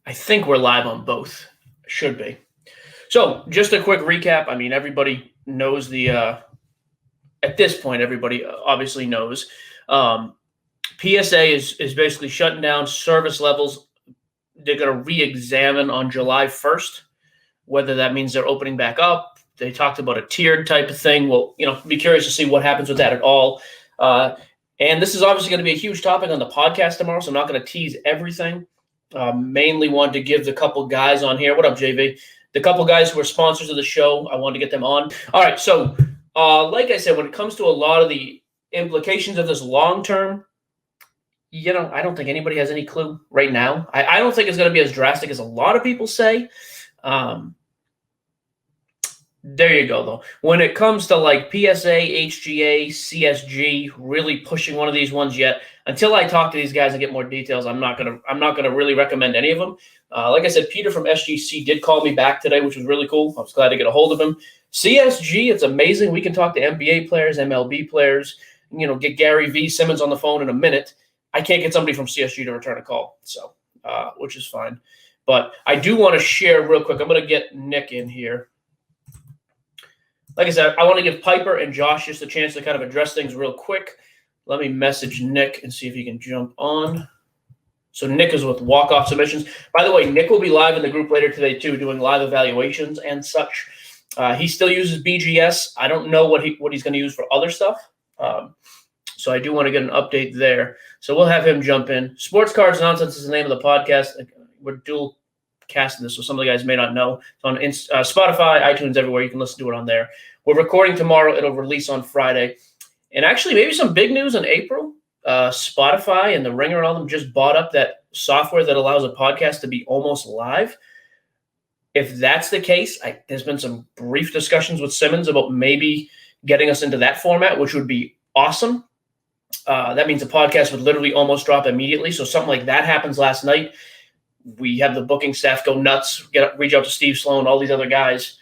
I think we're live on both. Should be. So just a quick recap. I mean, everybody knows at this point, everybody obviously knows. PSA is basically shutting down service levels. They're going to re-examine on July 1st, whether that means they're opening back up. They talked about a tiered type of thing. Well, be curious to see what happens with that at all. And this is obviously going to be a huge topic on the podcast tomorrow, so I'm not going to tease everything. Mainly wanted to give the couple guys on here. What up, JV? The couple guys who are sponsors of the show, I wanted to get them on. All right, so like I said, when it comes to a lot of the implications of this long-term, I don't think anybody has any clue right now. I don't think it's going to be as drastic as a lot of people say. There you go, though. When it comes to like PSA, HGA, CSG, really pushing one of these ones yet, until I talk to these guys and get more details, I'm not gonna really recommend any of them. Like I said, Peter from SGC did call me back today, which was really cool. I was glad to get a hold of him. CSG, it's amazing. We can talk to NBA players, MLB players. Get Gary V. Simmons on the phone in a minute. I can't get somebody from CSG to return a call, so which is fine. But I do want to share real quick. I'm going to get Nick in here. Like I said, I want to give Piper and Josh just a chance to kind of address things real quick. Let me message Nick and see if he can jump on. So Nick is with walk-off submissions. By the way, Nick will be live in the group later today too, doing live evaluations and such. He still uses BGS. I don't know what he's going to use for other stuff. So I do want to get an update there. So we'll have him jump in. Sportscards Nonsense is the name of the podcast. We're dual casting this, so some of the guys may not know. It's on Spotify, iTunes, everywhere. You can listen to it on there. We're recording tomorrow. It'll release on Friday. And actually, maybe some big news in April. Spotify and the Ringer and all them just bought up that software that allows a podcast to be almost live. If that's the case, there's been some brief discussions with Simmons about maybe getting us into that format, which would be awesome. That means the podcast would literally almost drop immediately. So something like that happens last night. We have the booking staff go nuts, reach out to Steve Sloan, all these other guys.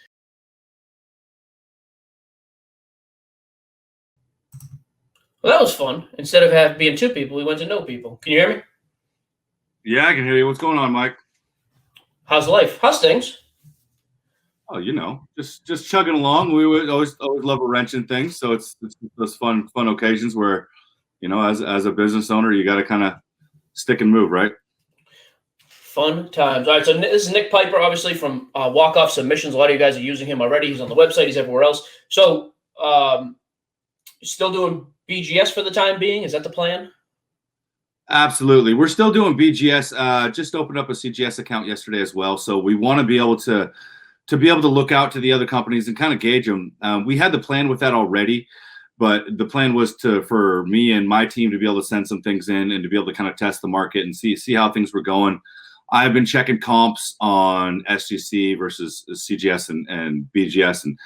Well, that was fun. Instead of being two people, we went to know people. Can you hear me? Yeah, I can hear you. What's going on, Mike? How's life? How's things? Oh, just chugging along. We would always love a wrench in things. So it's those fun occasions where, as a business owner, you got to kind of stick and move, right? Fun times. All right, so this is Nick Piper, obviously from Walk-Off Submissions. A lot of you guys are using him already. He's on the website. He's everywhere else. So still doing BGS for the time being? Is that the plan? Absolutely. We're still doing BGS. Just opened up a CGS account yesterday as well. So we want to be able to look out to the other companies and kind of gauge them. We had the plan with that already, but the plan was for me and my team to be able to send some things in and to be able to kind of test the market and see how things were going. I've been checking comps on SGC versus CGS and BGS, and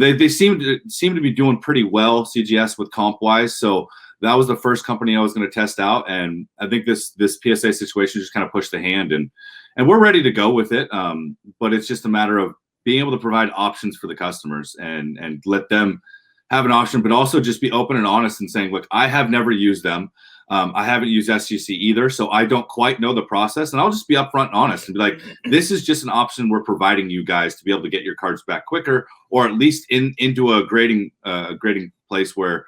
they seem to be doing pretty well, CGS with comp wise. So that was the first company I was going to test out, and I think this PSA situation just kind of pushed the hand, and we're ready to go with it. But it's just a matter of being able to provide options for the customers and let them have an option, but also just be open and honest and saying, look, I have never used them. I haven't used SGC either, so I don't quite know the process. And I'll just be upfront and honest and be like, this is just an option we're providing you guys to be able to get your cards back quicker, or at least into a grading place where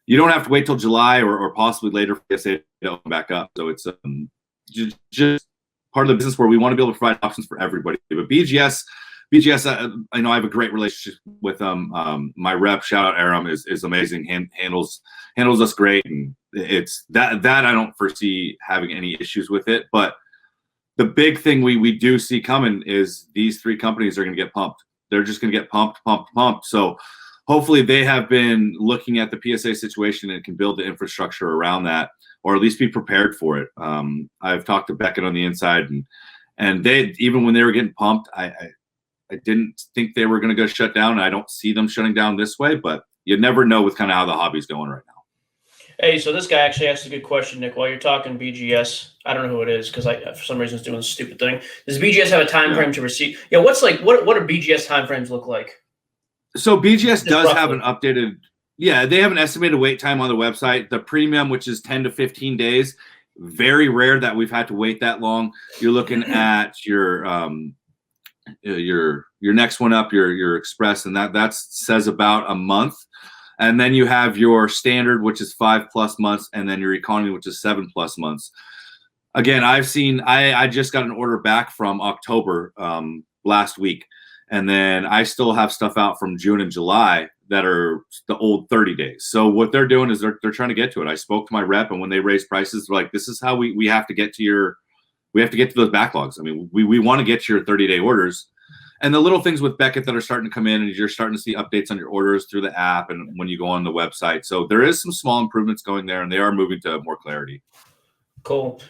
you don't have to wait till July or possibly later for PSA to open back up. So it's just part of the business where we want to be able to provide options for everybody. But BGS, I know I have a great relationship with them. My rep, shout out Aram, is amazing. Handles us great, and it's that I don't foresee having any issues with it. But the big thing we do see coming is these three companies are going to get pumped. They're just going to get pumped. So hopefully they have been looking at the PSA situation and can build the infrastructure around that, or at least be prepared for it. I've talked to Beckett on the inside, and they, even when they were getting pumped, I didn't think they were going to go shut down, and I don't see them shutting down this way, but you never know with kind of how the hobby's going right now. Hey, so this guy actually asked a good question, Nick. While you're talking BGS, I don't know who it is because I, for some reason, is doing this stupid thing. Does BGS have a time frame to receive? Yeah, what do BGS time frames look like? So BGS does have an updated. Yeah, they have an estimated wait time on the website. The premium, which is 10 to 15 days, very rare that we've had to wait that long. You're looking at your next one up, your Express, and that says about a month. And then you have your Standard, which is 5+ months, and then your Economy, which is 7+ months. Again, I just got an order back from October last week, and then I still have stuff out from June and July that are the old 30 days. So what they're doing is they're trying to get to it. I spoke to my rep, and when they raise prices, they're like, this is how we have to get to those backlogs. I mean, we want to get to your 30-day orders. And the little things with Beckett that are starting to come in, and you're starting to see updates on your orders through the app and when you go on the website. So there is some small improvements going there, and they are moving to more clarity. Cool.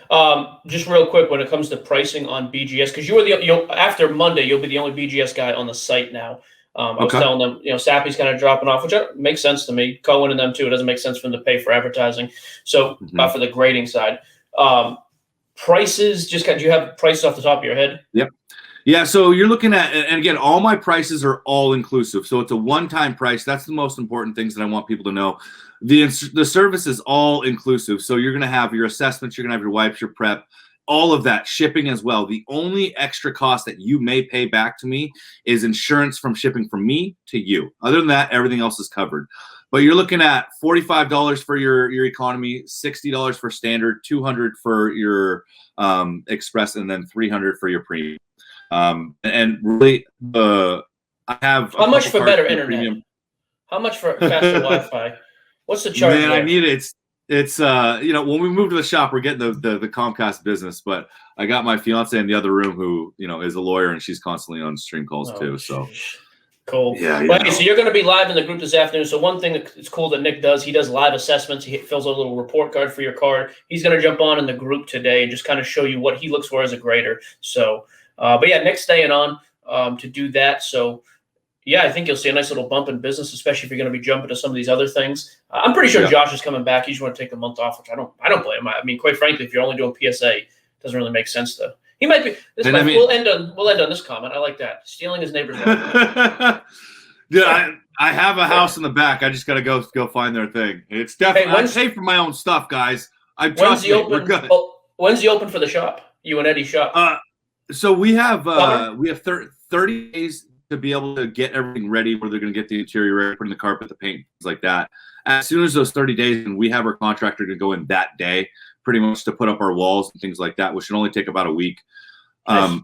Just real quick, when it comes to pricing on BGS, because after Monday, you'll be the only BGS guy on the site now. I was telling them, Sappy's kind of dropping off, which makes sense to me. Cohen and them too. It doesn't make sense for them to pay for advertising. So for the grading side, prices. Do you have prices off the top of your head? Yep. Yeah, so you're looking at, and again, all my prices are all inclusive. So it's a one-time price. That's the most important things that I want people to know. The service is all inclusive. So you're going to have your assessments, you're going to have your wipes, your prep, all of that, shipping as well. The only extra cost that you may pay back to me is insurance from shipping from me to you. Other than that, everything else is covered. But you're looking at $45 for your Economy, $60 for Standard, $200 for your Express, and then $300 for your Premium. And really, I have how much for better internet? Premium. How much for faster Wi-Fi? What's the charge? Man, I need it. It's when we move to the shop, we're getting the Comcast business, but I got my fiance in the other room who is a lawyer, and she's constantly on stream calls too. So cool. Yeah. Well, okay, so you're going to be live in the group this afternoon. So one thing that's cool that Nick does, he does live assessments. He fills out a little report card for your card. He's going to jump on in the group today and just kind of show you what he looks for as a grader. So. But yeah, Nick's staying on to do that. So yeah, I think you'll see a nice little bump in business, especially if you're going to be jumping to some of these other things. I'm pretty sure Josh is coming back. He just want to take a month off, which I don't blame him. I mean, quite frankly, if you're only doing PSA, it doesn't really make sense to. He might be. We'll end on this comment. I like that. Stealing his neighbor's wife. Dude, I have a house in the back. I just got to go find their thing. It's definitely. I pay for my own stuff, guys. Trust me. We're good. When's the open for the shop? You and Eddie's shop. So we have 30 days to be able to get everything ready, where they're going to get the interior ready, putting the carpet, the paint, things like that. As soon as those 30 days, and we have our contractor to go in that day, pretty much to put up our walls and things like that, which should only take about a week. Nice.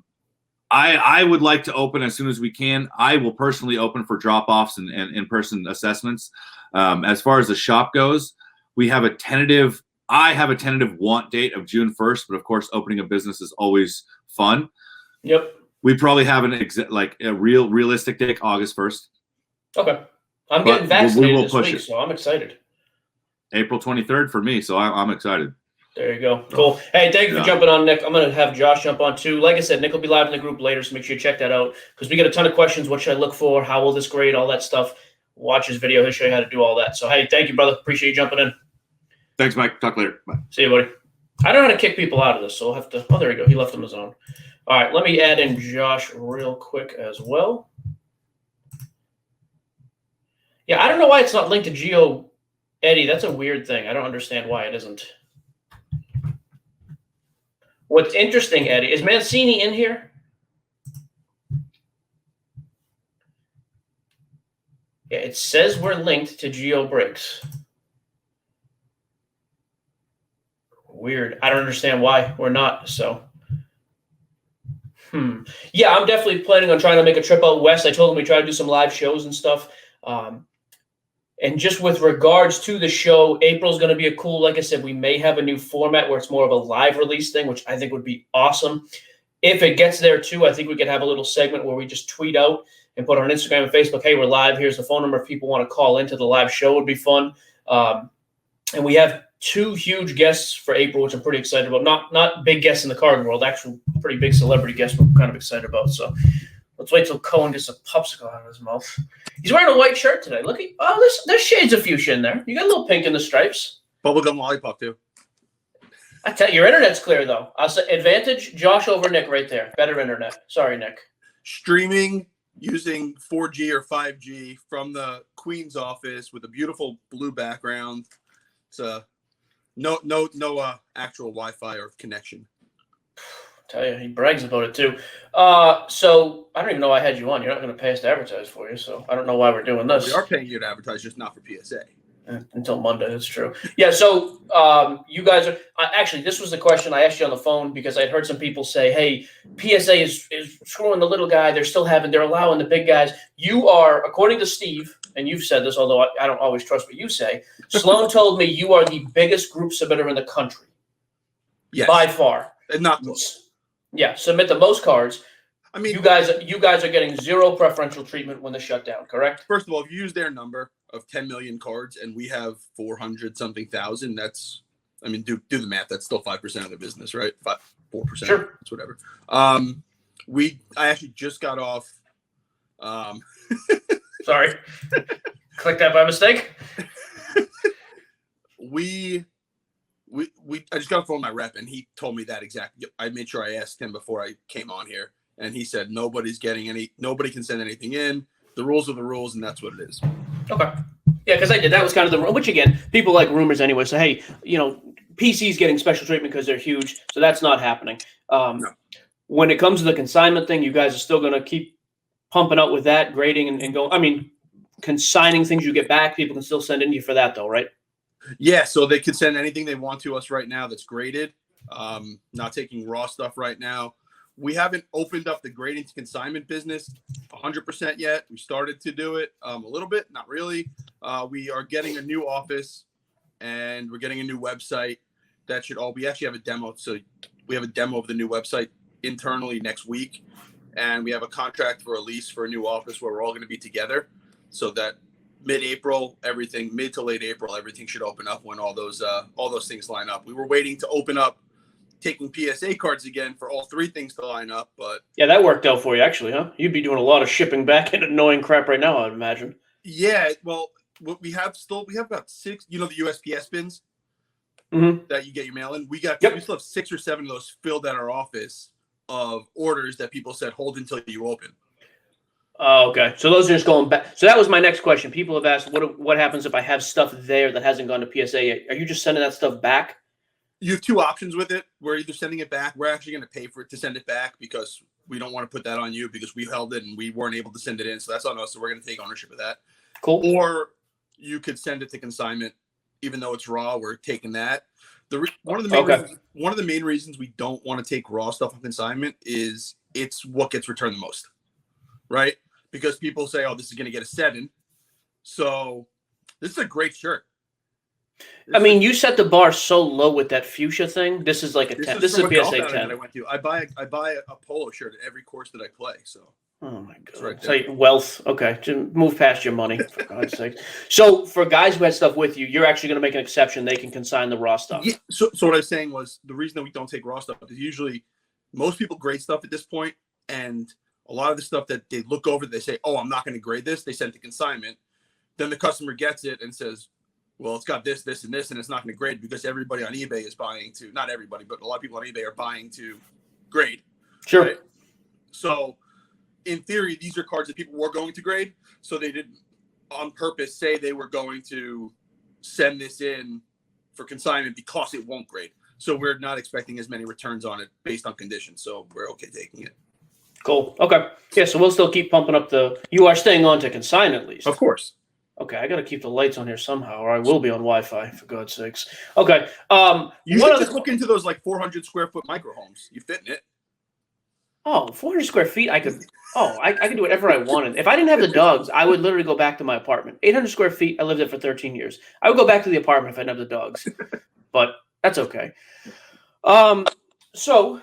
I would like to open as soon as we can. I will personally open for drop-offs and in-person assessments. As far as the shop goes, I have a tentative want date of June 1st, but of course, opening a business is always fun. Yep. We probably have a realistic date, August 1st. Okay. I'm getting vaccinated this week, so I'm excited. April 23rd for me, so I'm excited. There you go. Cool. Hey, thank you for jumping on, Nick. I'm going to have Josh jump on too. Like I said, Nick will be live in the group later, so make sure you check that out because we get a ton of questions. What should I look for? How will this grade? All that stuff. Watch his video. He'll show you how to do all that. So, hey, thank you, brother. Appreciate you jumping in. Thanks, Mike. Talk later. Bye. See you, buddy. I don't know how to kick people out of this, so we'll have to. Oh, there we go. He left on his own. All right, let me add in Josh real quick as well. Yeah, I don't know why it's not linked to Geo Eddie. That's a weird thing. I don't understand why it isn't. What's interesting, Eddie, is Mancini in here? Yeah, it says we're linked to Geo Bricks. Weird. I don't understand why we're not. So, yeah, I'm definitely planning on trying to make a trip out west. I told him we try to do some live shows and stuff. And just with regards to the show, April's going to be a cool, like I said, we may have a new format where it's more of a live release thing, which I think would be awesome. If it gets there too, I think we could have a little segment where we just tweet out and put on Instagram and Facebook, hey, we're live. Here's the phone number. If people want to call into the live show, would be fun. And we have 2 huge guests for April, which I'm pretty excited about. Not big guests in the card world, actual pretty big celebrity guests we're kind of excited about. So let's wait till Cohen gets a popsicle out of his mouth. He's wearing a white shirt today. Look at there's shades of fuchsia in there. You got a little pink in the stripes. Bubblegum lollipop too. I tell you, your internet's clear though. I'll say advantage Josh over Nick right there. Better internet. Sorry, Nick. Streaming using 4G or 5G from the Queen's office with a beautiful blue background. It's No, actual Wi-Fi or connection. Tell you, he brags about it too. So I don't even know why I had you on. You're not going to pay us to advertise for you, so I don't know why we're doing this. We are paying you to advertise, just not for PSA. Until Monday, that's true. Yeah, so you guys are actually. This was the question I asked you on the phone because I'd heard some people say, "Hey, PSA is screwing the little guy. They're allowing the big guys." You are, according to Steve, and you've said this, although I don't always trust what you say. Sloan told me you are the biggest group submitter in the country. Yes, by far. And not close. Yeah, submit the most cards. I mean, you guys are getting zero preferential treatment when the shutdown, correct? First of all, if you use their number of 10 million cards and we have 400 something thousand, that's, I mean, do the math. That's still 5% of the business, right? 4%. Sure. It's whatever. I actually just got off. Sorry. Clicked that by mistake. I just got off the phone with my rep and he told me that exactly. I made sure I asked him before I came on here. And he said, nobody can send anything in. The rules are the rules, and that's what it is. Okay. Yeah, because I did. That was kind of the, which again, people like rumors anyway. So, hey, PC's getting special treatment because they're huge. So that's not happening. No. When it comes to the consignment thing, you guys are still going to keep pumping out with that, grading and going. I mean, consigning things you get back, people can still send in to you for that, though, right? Yeah, so they could send anything they want to us right now that's graded. Not taking raw stuff right now. We haven't opened up the grading to consignment business 100% yet. We started to do it a little bit, not really. We are getting a new office and we're getting a new website. That should all, we actually have a demo. So we have a demo of the new website internally next week. And we have a contract for a lease for a new office where we're all going to be together. So that mid-April, mid to late April, everything should open up when all those things line up. We were waiting to open up taking PSA cards again for all three things to line up, but yeah, that worked out for you actually, huh? You'd be doing a lot of shipping back and annoying crap right now, I would imagine. Yeah, well, we have about 6, the USPS bins that you get your mail in. We still have 6 or 7 of those filled at our office of orders that people said hold until you open. Oh, okay. So those are just going back. So that was my next question. People have asked, what happens if I have stuff there that hasn't gone to PSA yet? Are you just sending that stuff back? You have 2 options with it. We're either sending it back. We're actually going to pay for it to send it back because we don't want to put that on you because we held it and we weren't able to send it in. So that's on us. So we're going to take ownership of that. Cool. Or you could send it to consignment, even though it's raw. We're taking that. One of the main reasons we don't want to take raw stuff on consignment is it's what gets returned the most, right? Because people say, "Oh, this is going to get a 7." So this is a great shirt. I mean, you set the bar so low with that fuchsia thing. This is like a 10. This is a PSA 10. That I went to. I buy a polo shirt at every course that I play. So. Oh my god! Right so wealth. Okay, just move past your money for God's sake. So for guys who had stuff with you, you're actually going to make an exception. They can consign the raw stuff. Yeah. So what I was saying was the reason that we don't take raw stuff is usually most people grade stuff at this point, and a lot of the stuff that they look over, they say, "Oh, I'm not going to grade this." They send it to consignment. Then the customer gets it and says, well, it's got this, this, and this, and it's not going to grade because everybody on eBay is buying to, not everybody, but a lot of people on eBay are buying to grade. Sure. Right? So in theory, these are cards that people were going to grade. So they didn't on purpose say they were going to send this in for consignment because it won't grade. So we're not expecting as many returns on it based on conditions. So we're okay taking it. Cool. Okay. Yeah. So we'll still keep pumping up you are staying on to consign at least. Of course. Okay, I got to keep the lights on here somehow, or I will be on Wi-Fi, for God's sakes. Okay. You should just look into those like 400 square foot micro homes. You fit in it. Oh, 400 square feet, I could do whatever I wanted. If I didn't have the dogs, I would literally go back to my apartment. 800 square feet, I lived there for 13 years. I would go back to the apartment if I didn't have the dogs, but that's okay. So,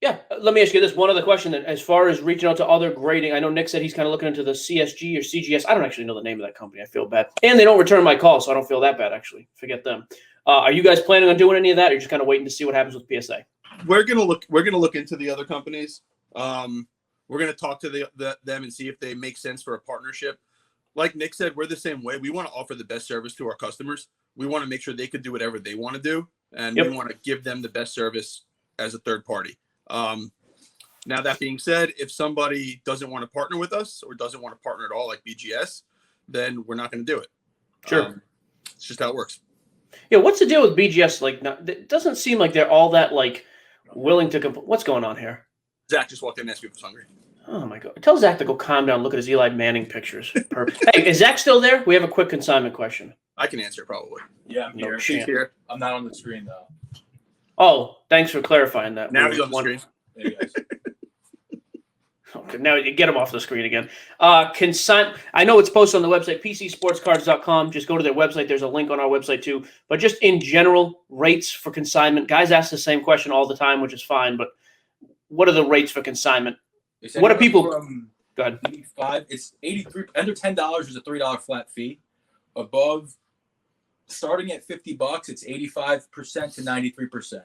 yeah, let me ask you this one other question. Then, as far as reaching out to other grading, I know Nick said he's kind of looking into the CSG or CGS. I don't actually know the name of that company. I feel bad. And they don't return my calls, so I don't feel that bad, actually. Forget them. Are you guys planning on doing any of that, or are you just kind of waiting to see what happens with PSA? We're gonna look into the other companies. We're gonna talk to them and see if they make sense for a partnership. Like Nick said, we're the same way. We want to offer the best service to our customers. We want to make sure they could do whatever they want to do, and we want to give them the best service as a third party. Now that being said, if somebody doesn't want to partner with us or doesn't want to partner at all, like BGS, then we're not going to do it. Sure. It's just how it works. Yeah, what's the deal with BGS? Like, it doesn't seem like they're all that like willing to. What's going on here? Zach just walked in and asked me if I was hungry. Oh my God! Tell Zach to go calm down. Look at his Eli Manning pictures. Hey, is Zach still there? We have a quick consignment question. I can answer probably. Yeah, I'm here. She's here. I'm not on the screen though. Oh, thanks for clarifying that. Now he's on the screen. There you guys. Okay, now you get him off the screen again. I know it's posted on the website, PCSportscards.com. Just go to their website. There's a link on our website too. But just in general, rates for consignment. Guys ask the same question all the time, which is fine. But what are the rates for consignment? What are people? Go ahead. 85. It's 83. Under $10 is a $3 flat fee. Above, starting at $50, it's 85% to 93%,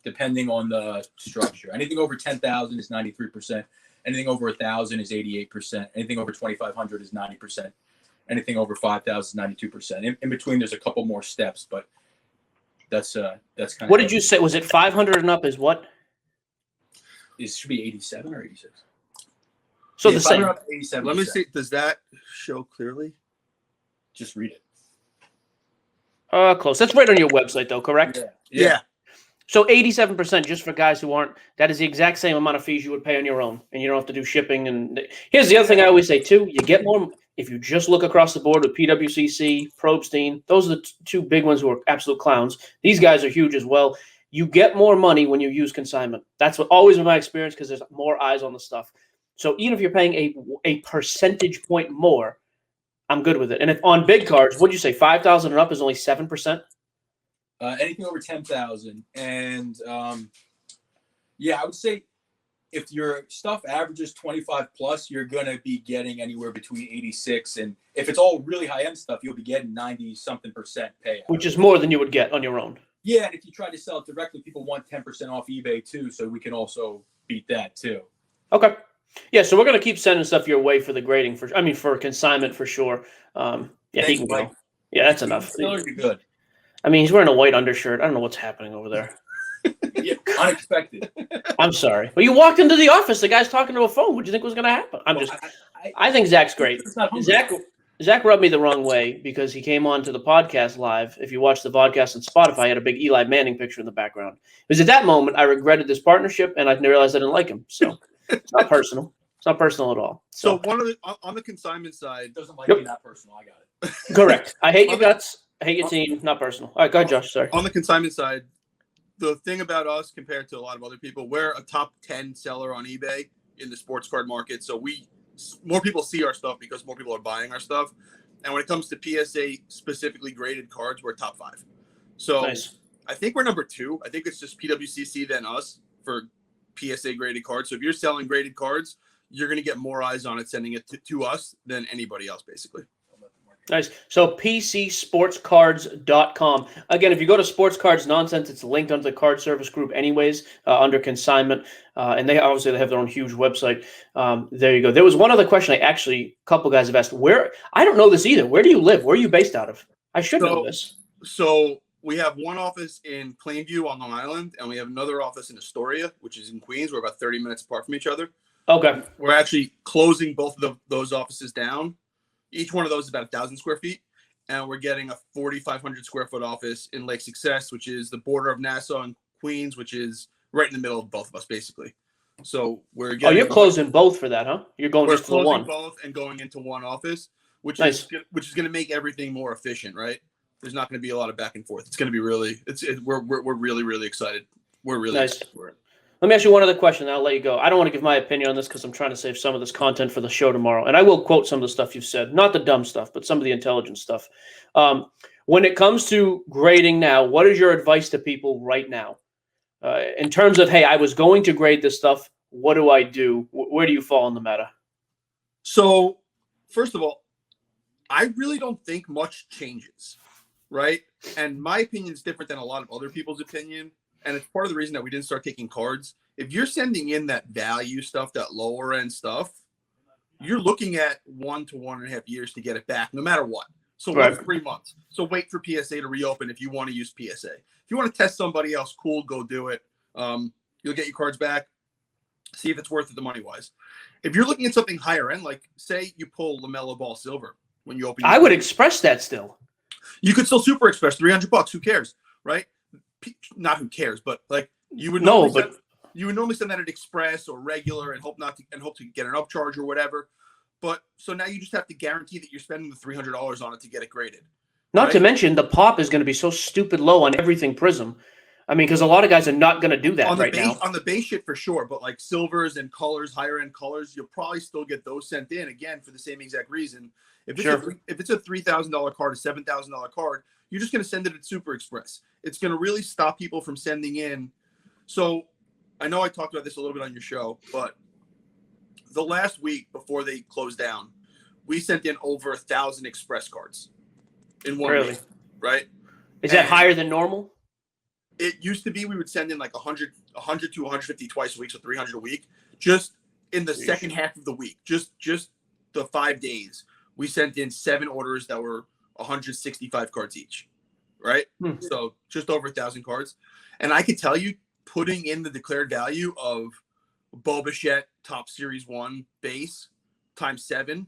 depending on the structure. Anything over 10,000 is 93%. Anything over 1,000 is 88%. Anything over 2,500 is 90%. Anything over 5,000 is 92%. In between, there's a couple more steps, but that's kind of. What did you say? Was it 500 and up? Is what? It should be 87 or 86. So Yeah, the same. 87%. Let me see. Does that show clearly? Just read it. Close. That's right on your website, though, correct? Yeah. So 87% just for guys who aren't. That is the exact same amount of fees you would pay on your own, and you don't have to do shipping. And here's the other thing I always say too: you get more if you just look across the board with PWCC, Probstein. Those are the two big ones who are absolute clowns. These guys are huge as well. You get more money when you use consignment. That's what always been my experience because there's more eyes on the stuff. So even if you're paying a percentage point more, I'm good with it. And if on big cards, what'd you say, 5,000 and up is only 7%? Anything over 10,000, and yeah, I would say if your stuff averages 25 plus, you're gonna be getting anywhere between 86, and if it's all really high end stuff, you'll be getting 90-something% payout, Which is more than you would get on your own. Yeah, and if you try to sell it directly, people want 10% off eBay too, so we can also beat that too. Okay. Yeah, so we're gonna keep sending stuff your way for the grading for consignment for sure. Yeah, Thanks, he can Mike. go. Yeah, that's enough. Still be good. I mean, he's wearing a white undershirt. I don't know what's happening over there. Yeah, unexpected. I'm sorry. Well, you walked into the office. The guy's talking to a phone. What do you think was going to happen? I think Zach's great. Zach rubbed me the wrong way because he came on to the podcast live. If you watch the podcast on Spotify, he had a big Eli Manning picture in the background. Because at that moment, I regretted this partnership, and I realized I didn't like him. So it's not personal. It's not personal at all. So on the consignment side, It doesn't like me, not personal. I got it. Correct. I hate your guts. I hate your team. Not personal. All right, go ahead, Josh. Sorry. on the consignment side, the thing about us compared to a lot of other people, we're a top 10 seller on eBay in the sports card market. So more people see our stuff because more people are buying our stuff. And when it comes to PSA specifically graded cards, we're top 5. So Nice. I think we're number 2. I think it's just PWCC then us for PSA graded cards. So if you're selling graded cards, you're going to get more eyes on it sending it to us than anybody else, basically. Nice. So PCSportscards.com. Again, if you go to Sports Cards Nonsense, it's linked under the card service group anyways, under consignment. And they have their own huge website. There you go. There was one other question a couple guys have asked. I don't know this either. Where do you live? Where are you based out of? I should know this. So we have one office in Plainview on Long Island, and we have another office in Astoria, which is in Queens. We're about 30 minutes apart from each other. Okay. We're actually closing both of those offices down. Each one of those is about 1,000 square feet, and we're getting a 4,500 square foot office in Lake Success, which is the border of Nassau and Queens, which is right in the middle of both of us, basically. So we're getting. Oh, you're closing both for that, huh? You're going just for one. We're closing both and going into one office, which Nice. is going to make everything more efficient, right? There's not going to be a lot of back and forth. It's going to be really. We're really really excited. We're really Nice. excited for it. Let me ask you one other question, and I'll let you go. I don't want to give my opinion on this because I'm trying to save some of this content for the show tomorrow. And I will quote some of the stuff you've said, not the dumb stuff, but some of the intelligent stuff. When it comes to grading now, what is your advice to people right now? In terms of, hey, I was going to grade this stuff. What do I do? Where do you fall in the matter? So, first of all, I really don't think much changes, right? And my opinion is different than a lot of other people's opinion. And it's part of the reason that we didn't start taking cards. If you're sending in that value stuff, that lower end stuff, you're looking at 1 to 1.5 years to get it back, no matter what. So Right. 3 months. So wait for PSA to reopen if you want to use PSA. If you want to test somebody else, cool, go do it. You'll get your cards back. See if it's worth it the money wise. If you're looking at something higher end, like say you pull LaMelo Ball Silver when you open, I would express that still. You could still Super Express $300. Who cares, right? Not who cares, but like you would you would normally send that at Express or regular and hope to get an upcharge or whatever. But so now you just have to guarantee that you're spending the $300 on it to get it graded. Not to mention the pop is going to be so stupid low on everything Prism. I mean, because a lot of guys are not going to do that now. On the base shit for sure, but like silvers and colors, higher end colors, you'll probably still get those sent in again for the same exact reason. If it's a $3,000 card, a $7,000 card, you're just going to send it at Super Express. It's going to really stop people from sending in. So I know I talked about this a little bit on your show, but the last week before they closed down, we sent in over 1,000 Express cards in 1 week, right? Is that higher than normal? It used to be we would send in like 100 to 150 twice a week, so 300 a week. Just in the second half of the week, just the 5 days, we sent in 7 orders that were 165 cards each, right? So just over 1,000 cards. And I could tell you, putting in the declared value of Boba Top Series 1 base times 7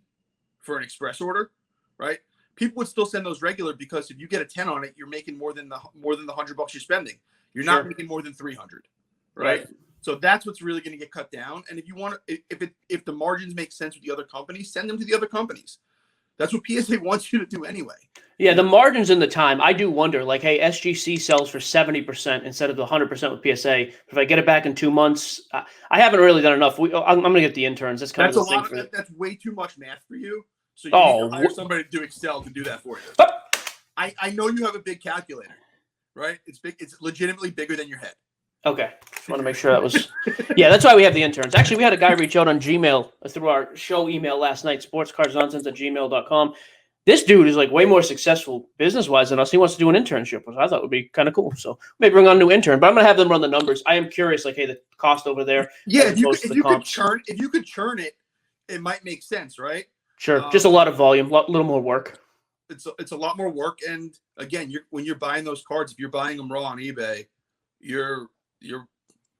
for an Express order, right? People would still send those regular because if you get a 10 on it, you're making more than the $100 you're spending. You're not making more than 300, right? So that's what's really going to get cut down. And if you want to, if the margins make sense with the other companies, send them to the other companies. That's what PSA wants you to do anyway. Yeah, the margins in the time, I do wonder, like, hey, SGC sells for 70% instead of the 100% with PSA. If I get it back in 2 months, I haven't really done enough. I'm going to get the interns. That's kind of the thing for me. That's way too much math for you. So you need to hire somebody to do Excel to do that for you. I know you have a big calculator, right? It's big. It's legitimately bigger than your head. Okay. Just want to make sure that was – yeah, that's why we have the interns. Actually, we had a guy reach out on Gmail through our show email last night, sportscardsnonsense@gmail.com. This dude is like way more successful business-wise than us. He wants to do an internship, which I thought would be kind of cool. So maybe bring on a new intern. But I'm going to have them run the numbers. I am curious, like, hey, the cost over there. Yeah, if you could churn it, it might make sense, right? Sure. Just a lot of volume, a little more work. It's a lot more work. And again, when you're buying those cards, if you're buying them raw on eBay, you're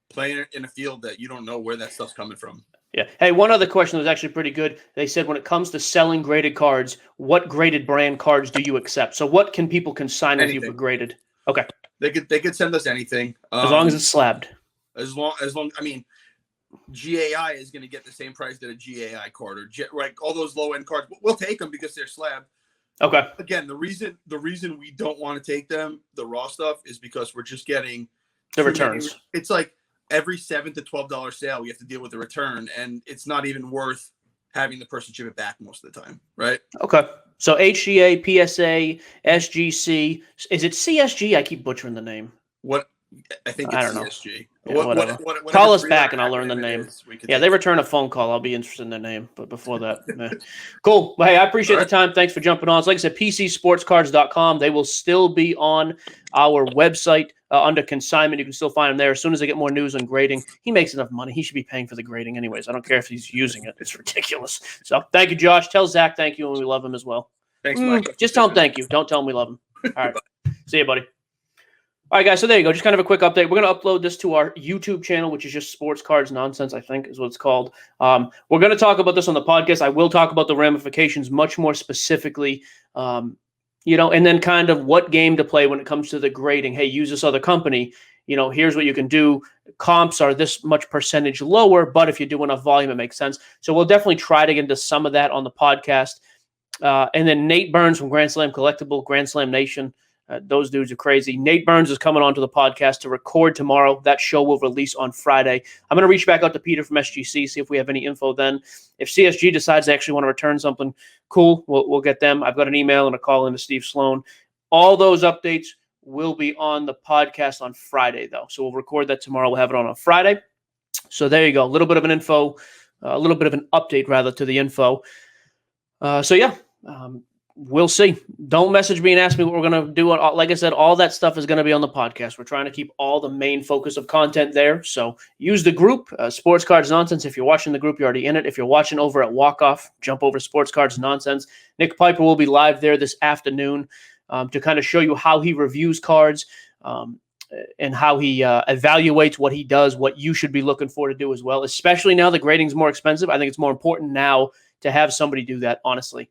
playing it in a field that you don't know where that stuff's coming from. Yeah. Hey, one other question that was actually pretty good. They said when it comes to selling graded cards, what graded brand cards do you accept? So what can people consign with you for graded? Okay. They could send us anything. As long as it's slabbed. As long I mean, GAI is going to get the same price that a GAI card or like all those low end cards. We'll take them because they're slabbed. Okay. Again, the reason we don't want to take them, the raw stuff, is because we're just getting the returns. It's like every $7 to $12 sale, we have to deal with the return, and it's not even worth having the person ship it back most of the time, right? Okay. So HGA, PSA, SGC. Is it CSG? I keep butchering the name. What? I think it's CSG. Yeah, what, call us back and I'll learn the name. Yeah, they return a phone call. I'll be interested in their name. But before that, cool. Well, hey, I appreciate the time. Thanks for jumping on. So like I said, PCSportscards.com. They will still be on our website under consignment. You can still find them there. As soon as they get more news on grading, he makes enough money. He should be paying for the grading anyways. I don't care if he's using it. It's ridiculous. So thank you, Josh. Tell Zach thank you, and we love him as well. Thanks, Mike. Just tell him thank you. Don't tell him we love him. All right. See you, buddy. All right, guys, so there you go. Just kind of a quick update. We're going to upload this to our YouTube channel, which is just Sports Cards Nonsense, I think is what it's called. We're going to talk about this on the podcast. I will talk about the ramifications much more specifically, and then kind of what game to play when it comes to the grading. Hey, use this other company. Here's what you can do. Comps are this much percentage lower, but if you do enough volume, it makes sense. So we'll definitely try to get into some of that on the podcast. And then Nate Burns from Grand Slam Collectible, Grand Slam Nation. Those dudes are crazy. Nate Burns is coming onto the podcast to record tomorrow. That show will release on Friday. I'm going to reach back out to Peter from SGC, see if we have any info then. If CSG decides they actually want to return something, cool. We'll get them. I've got an email and a call into Steve Sloan. All those updates will be on the podcast on Friday, though. So we'll record that tomorrow. We'll have it on Friday. So there you go. A little bit of an update, rather, to the info. We'll see. Don't message me and ask me what we're going to do. Like I said, all that stuff is going to be on the podcast. We're trying to keep all the main focus of content there. So use the group, Sports Cards Nonsense. If you're watching the group, you're already in it. If you're watching over at Walk Off, jump over to Sports Cards Nonsense. Nick Piper will be live there this afternoon to kind of show you how he reviews cards and how he evaluates what he does, what you should be looking for to do as well, especially now the grading's more expensive. I think it's more important now to have somebody do that, honestly.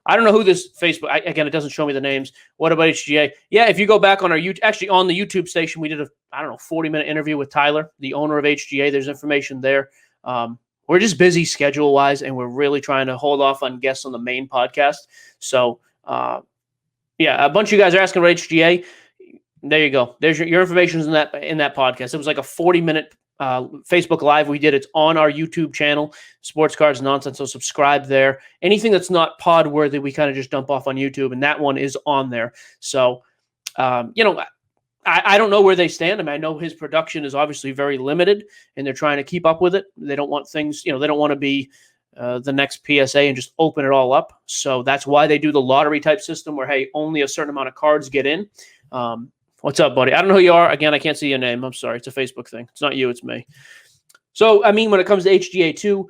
I don't know who this Facebook. Again, it doesn't show me the names. What about HGA? Yeah, if you go back on our actually on the YouTube station, we did a 40-minute interview with Tyler, the owner of HGA. There's information there. We're just busy schedule wise, and we're really trying to hold off on guests on the main podcast. So, yeah, a bunch of you guys are asking about HGA. There you go. There's your information is in that podcast. It was like a 40-minute Facebook Live we did. It's on our YouTube channel, Sportscards Nonsense. So subscribe there. Anything that's not pod worthy, we kind of just dump off on YouTube, and that one is on there. So, I don't know where they stand. I mean, I know his production is obviously very limited, and they're trying to keep up with it. They don't want things, they don't want to be the next PSA and just open it all up. So that's why they do the lottery type system where, hey, only a certain amount of cards get in. What's up, buddy? I don't know who you are. Again, I can't see your name. I'm sorry. It's a Facebook thing. It's not you. It's me. So, I mean, when it comes to HGA 2,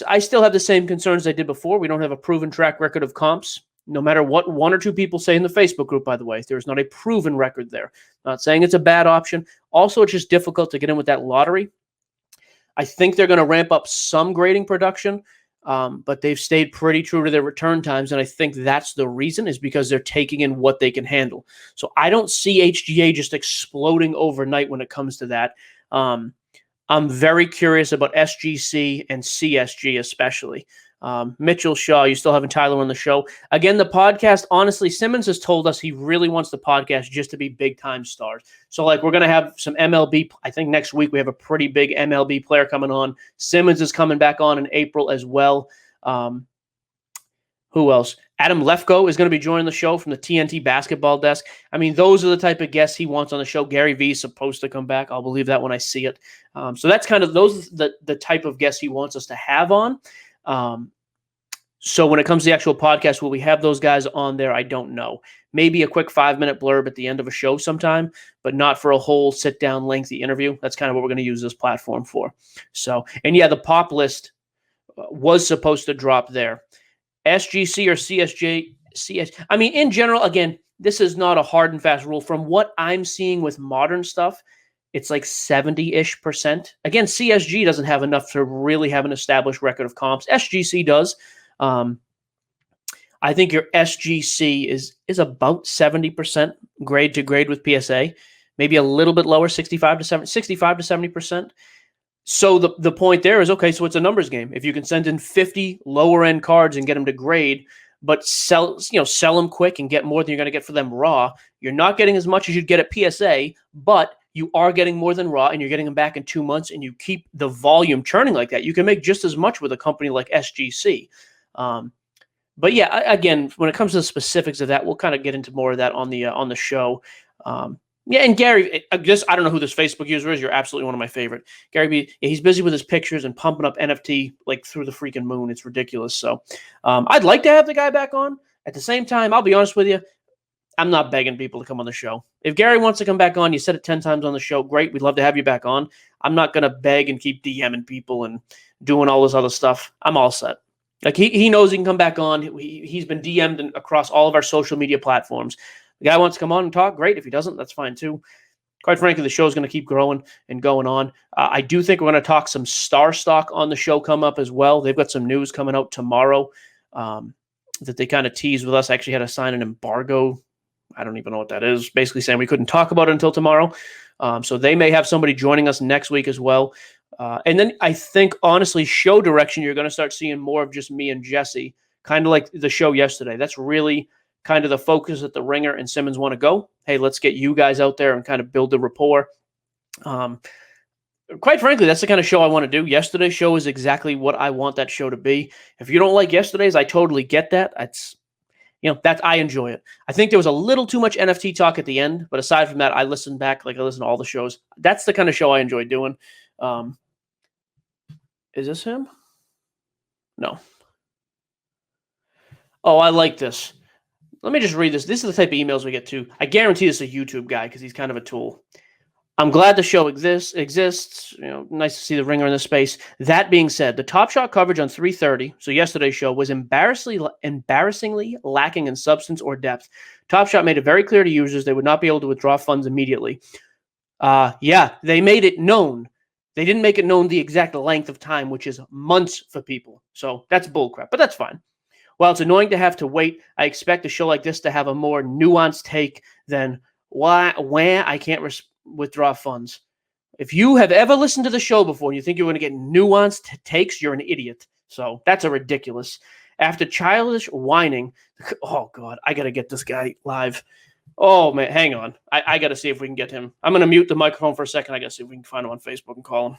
I still have the same concerns I did before. We don't have a proven track record of comps. No matter what one or two people say in the Facebook group, by the way, there's not a proven record there. Not saying it's a bad option. Also, it's just difficult to get in with that lottery. I think they're going to ramp up some grading production, but they've stayed pretty true to their return times, and I think that's the reason is because they're taking in what they can handle. So I don't see HGA just exploding overnight when it comes to that. I'm very curious about SGC and CSG especially. Mitchell Shaw, you still having Tyler on the show. Again, the podcast, honestly, Simmons has told us he really wants the podcast just to be big-time stars. So, like, we're going to have some MLB. I think next week we have a pretty big MLB player coming on. Simmons is coming back on in April as well. Who else? Adam Lefko is going to be joining the show from the TNT basketball desk. I mean, those are the type of guests he wants on the show. Gary Vee is supposed to come back. I'll believe that when I see it. So that's kind of the type of guests he wants us to have on. So when it comes to the actual podcast, will we have those guys on there? I don't know. Maybe a quick 5-minute blurb at the end of a show sometime, but not for a whole sit-down lengthy interview. That's kind of what we're going to use this platform for. So, and yeah, the pop list was supposed to drop there. SGC or CSG. I mean, in general, again, this is not a hard and fast rule. From what I'm seeing with modern stuff, it's like 70-ish%. Again, CSG doesn't have enough to really have an established record of comps. SGC does. I think your SGC is about 70% grade to grade with PSA, maybe a little bit lower, 65 to 70%. So the point there is, okay, so it's a numbers game. If you can send in 50 lower end cards and get them to grade, but sell them quick and get more than you're going to get for them raw, you're not getting as much as you'd get at PSA, but you are getting more than raw, and you're getting them back in 2 months, and you keep the volume churning like that. You can make just as much with a company like SGC. But yeah, again, when it comes to the specifics of that, we'll kind of get into more of that on the show. Yeah, and Gary, I don't know who this Facebook user is. You're absolutely one of my favorite. Gary B, yeah, he's busy with his pictures and pumping up NFT like through the freaking moon. It's ridiculous. So I'd like to have the guy back on. At the same time, I'll be honest with you, I'm not begging people to come on the show. If Gary wants to come back on, you said it 10 times on the show, great. We'd love to have you back on. I'm not going to beg and keep DMing people and doing all this other stuff. I'm all set. Like he knows he can come back on. He's been DM'd across all of our social media platforms. The guy wants to come on and talk, great. If he doesn't, that's fine too. Quite frankly, the show is going to keep growing and going on. I do think we're going to talk some Star Stock on the show come up as well. They've got some news coming out tomorrow that they kind of teased with us. I actually had to sign an embargo. I don't even know what that is. Basically saying we couldn't talk about it until tomorrow. So they may have somebody joining us next week as well. And then I think, honestly, show direction, you're going to start seeing more of just me and Jesse, kind of like the show yesterday. That's really kind of the focus that the Ringer and Simmons want to go. Hey, let's get you guys out there and kind of build the rapport. Quite frankly, that's the kind of show I want to do. Yesterday's show is exactly what I want that show to be. If you don't like yesterday's, I totally get that. I enjoy it. I think there was a little too much NFT talk at the end, but aside from that, I listen back, like I listen to all the shows. That's the kind of show I enjoy doing. Is this him? No. Oh, I like this. Let me just read this. This is the type of emails we get too. I guarantee this is a YouTube guy because he's kind of a tool. I'm glad the show exists. Nice to see the Ringer in this space. That being said, the Top Shot coverage on 330, so yesterday's show, was embarrassingly lacking in substance or depth. Top Shot made it very clear to users they would not be able to withdraw funds immediately. Yeah, they made it known. They didn't make it known the exact length of time, which is months for people. So that's bullcrap, but that's fine. While it's annoying to have to wait, I expect a show like this to have a more nuanced take than where I can't withdraw funds. If you have ever listened to the show before and you think you're going to get nuanced takes, you're an idiot. So that's a ridiculous. After childish whining, oh, God, I got to get this guy live. Oh, man, hang on. I got to see if we can get him. I'm going to mute the microphone for a second. I got to see if we can find him on Facebook and call him.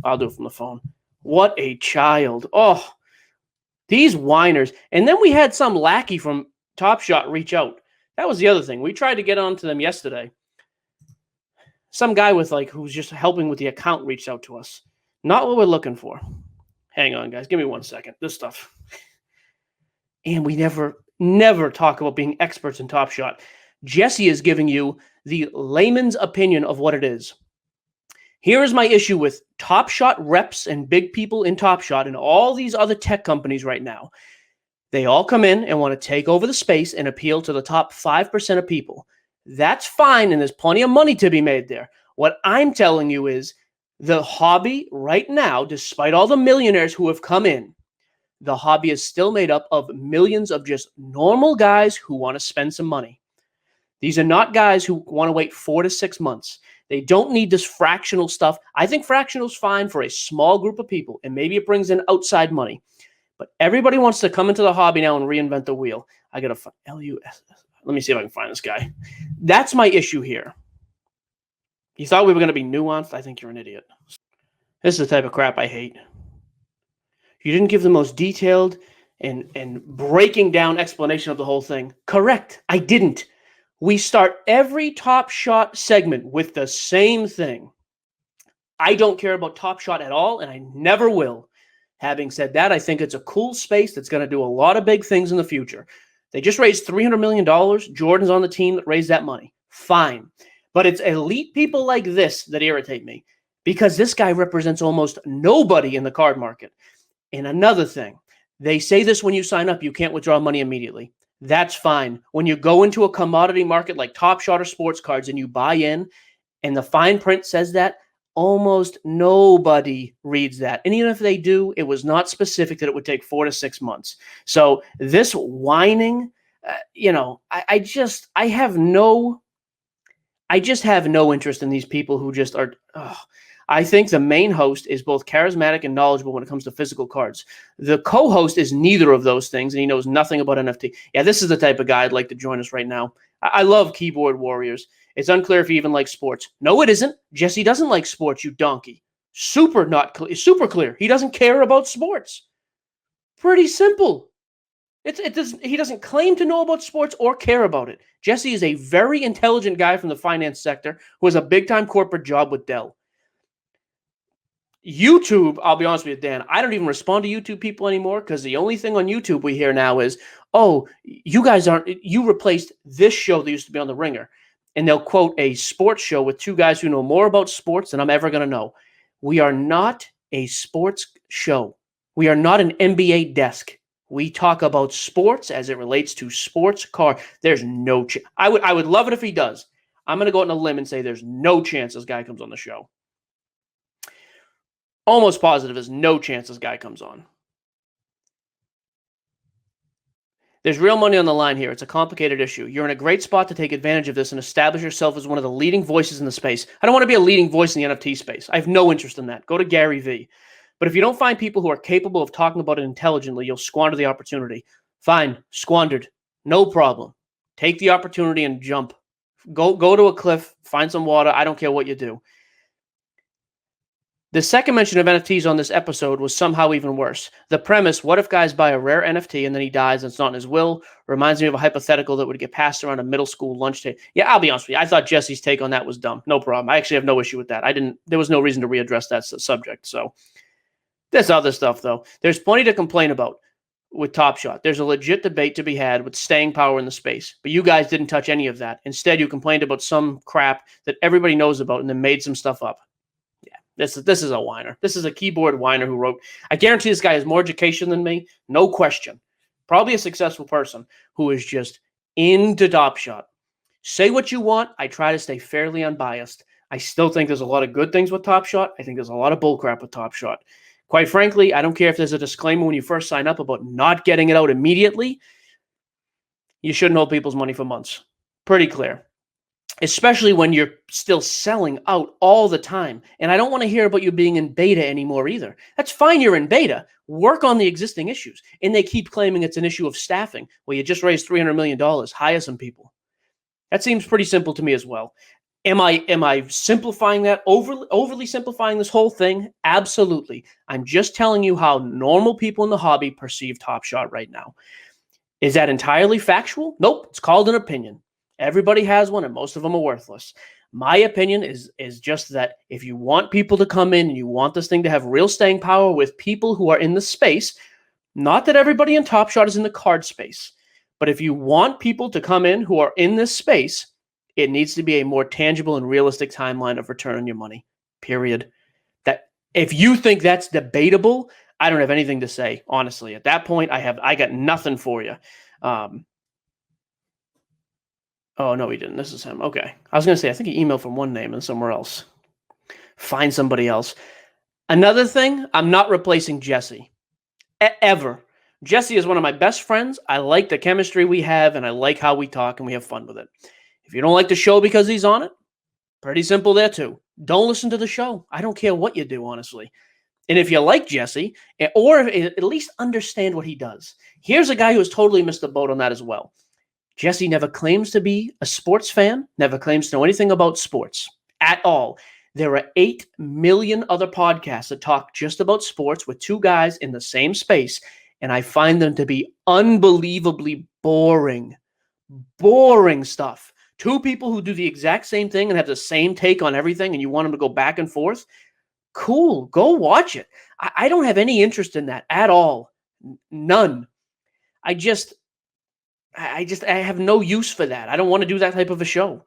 I'll do it from the phone. What a child. Oh, these whiners. And then we had some lackey from Top Shot reach out. That was the other thing. We tried to get onto them yesterday. Some guy with who's just helping with the account reached out to us. Not what we're looking for. Hang on, guys. Give me 1 second. This stuff. And we never talk about being experts in Top Shot. Jesse is giving you the layman's opinion of what it is. Here is my issue with Top Shot reps and big people in Top Shot and all these other tech companies right now. They all come in and want to take over the space and appeal to the top 5% of people. That's fine, and there's plenty of money to be made there. What I'm telling you is the hobby right now, despite all the millionaires who have come in, the hobby is still made up of millions of just normal guys who want to spend some money. These are not guys who want to wait 4 to 6 months. They don't need this fractional stuff. I think fractional is fine for a small group of people, and maybe it brings in outside money. But everybody wants to come into the hobby now and reinvent the wheel. I got to find LUS. Let me see if I can find this guy. That's my issue here. You thought we were going to be nuanced? I think you're an idiot. This is the type of crap I hate. You didn't give the most detailed and breaking down explanation of the whole thing. Correct. I didn't. We start every Top Shot segment with the same thing. I don't care about Top Shot at all, and I never will. Having said that, I think it's a cool space that's going to do a lot of big things in the future. They just raised $300 million. Jordan's on the team that raised that money. Fine. But it's elite people like this that irritate me because this guy represents almost nobody in the card market. And another thing, they say this when you sign up, you can't withdraw money immediately. That's fine. When you go into a commodity market like Top Shot or Sports Cards and you buy in and the fine print says that, almost nobody reads that. And even if they do, it was not specific that it would take 4 to 6 months. So this whining, I just have no interest in these people who just are. I think the main host is both charismatic and knowledgeable when it comes to physical cards. The co-host is neither of those things, and he knows nothing about NFT. Yeah, this is the type of guy I'd like to join us right now. I love keyboard warriors. It's unclear if he even likes sports. No, it isn't. Jesse doesn't like sports, you donkey. Super clear. He doesn't care about sports. Pretty simple. He doesn't claim to know about sports or care about it. Jesse is a very intelligent guy from the finance sector who has a big-time corporate job with Dell. YouTube, I'll be honest with you, Dan, I don't even respond to YouTube people anymore because the only thing on YouTube we hear now is, oh, you replaced this show that used to be on The Ringer. And they'll quote a sports show with two guys who know more about sports than I'm ever going to know. We are not a sports show. We are not an NBA desk. We talk about sports as it relates to sports car. There's no chance. I would love it if he does. I'm going to go out on a limb and say there's no chance this guy comes on the show. Almost positive there's no chance this guy comes on. There's real money on the line here. It's a complicated issue. You're in a great spot to take advantage of this and establish yourself as one of the leading voices in the space. I don't want to be a leading voice in the NFT space. I have no interest in that. Go to Gary Vee. But if you don't find people who are capable of talking about it intelligently, you'll squander the opportunity. Fine, squandered. No problem. Take the opportunity and jump. Go to a cliff, find some water. I don't care what you do. The second mention of NFTs on this episode was somehow even worse. The premise, what if guys buy a rare NFT and then he dies and it's not in his will, reminds me of a hypothetical that would get passed around a middle school lunch table. Yeah, I'll be honest with you. I thought Jesse's take on that was dumb. No problem. I actually have no issue with that. There was no reason to readdress that subject. So there's other stuff, though. There's plenty to complain about with Top Shot. There's a legit debate to be had with staying power in the space. But you guys didn't touch any of that. Instead, you complained about some crap that everybody knows about and then made some stuff up. This is a whiner. This is a keyboard whiner who wrote. I guarantee this guy has more education than me. No question. Probably a successful person who is just into Top Shot. Say what you want. I try to stay fairly unbiased. I still think there's a lot of good things with Top Shot. I think there's a lot of bullcrap with Top Shot. Quite frankly, I don't care if there's a disclaimer when you first sign up about not getting it out immediately. You shouldn't hold people's money for months. Pretty clear. Especially when you're still selling out all the time. And I don't want to hear about you being in beta anymore either. That's fine, you're in beta. Work on the existing issues. And they keep claiming it's an issue of staffing. Well, you just raised $300 million. Hire some people. That seems pretty simple to me as well. Am I simplifying that, overly simplifying this whole thing? Absolutely. I'm just telling you how normal people in the hobby perceive Top Shot right now. Is that entirely factual? Nope. It's called an opinion. Everybody has one, and most of them are worthless. My opinion is just that if you want people to come in and you want this thing to have real staying power with people who are in the space, not that everybody in Top Shot is in the card space, but if you want people to come in who are in this space, it needs to be a more tangible and realistic timeline of return on your money, period. That if you think that's debatable, I don't have anything to say, honestly. At that point, I got nothing for you. Oh, no, he didn't. This is him. Okay. I was going to say, I think he emailed from one name and somewhere else. Find somebody else. Another thing, I'm not replacing Jesse. Ever. Jesse is one of my best friends. I like the chemistry we have, and I like how we talk, and we have fun with it. If you don't like the show because he's on it, pretty simple there too. Don't listen to the show. I don't care what you do, honestly. And if you like Jesse, or at least understand what he does. Here's a guy who has totally missed the boat on that as well. Jesse never claims to be a sports fan, never claims to know anything about sports at all. There are 8 million other podcasts that talk just about sports with 2 guys in the same space, and I find them to be unbelievably boring. Boring stuff. 2 people who do the exact same thing and have the same take on everything, and you want them to go back and forth? Cool. Go watch it. I don't have any interest in that at all. None. I have no use for that. I don't want to do that type of a show.